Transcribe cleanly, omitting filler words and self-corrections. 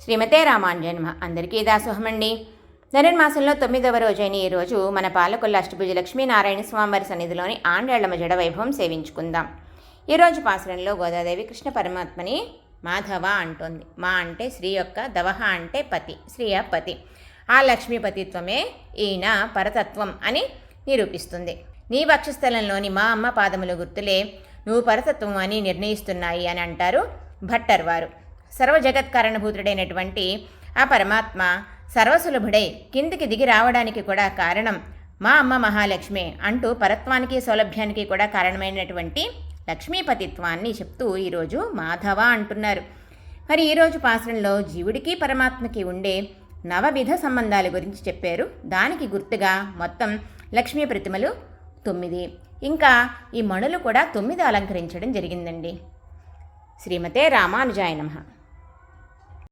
శ్రీమతే రామానుజాయ నమః. అందరికీ దాసోహమండి. ధనుర్మాసంలో 9వ రోజైన ఈరోజు మన పాలకొల్ల అష్టభుజ లక్ష్మీనారాయణ స్వామివారి సన్నిధిలోని ఆండేళ్లమ్మ జడ వైభవం సేవించుకుందాం. ఈరోజు పాసురంలో గోదాదేవి కృష్ణ పరమాత్మని మాధవ అంటోంది. మా అంటే శ్రీ యొక్క, దవహ అంటే పతి, శ్రీయ పతి. ఆ లక్ష్మీపతిత్వమే ఈయన పరతత్వం అని నిరూపిస్తుంది. నీ వక్షస్థలంలోని మా అమ్మ పాదముల గుర్తులే నువ్వు పరతత్వం అని నిర్ణయిస్తున్నాయి అని అంటారు భట్టర్ వారు. సర్వజగత్కారణభూతుడైనటువంటి ఆ పరమాత్మ సర్వసులభుడై కిందికి దిగి రావడానికి కూడా కారణం మా అమ్మ మహాలక్ష్మి అంటూ పరత్వానికి సౌలభ్యానికి కూడా కారణమైనటువంటి లక్ష్మీపతిత్వాన్ని చెప్తూ ఈరోజు మాధవ అంటున్నారు. మరి ఈరోజు పాసురంలో జీవుడికి పరమాత్మకి ఉండే నవవిధ సంబంధాల గురించి చెప్పారు. దానికి గుర్తుగా మొత్తం లక్ష్మీ ప్రతిమలు 9, ఇంకా ఈ మణులు కూడా 9 అలంకరించడం జరిగిందండి. శ్రీమతే రామానుజాయ నమః.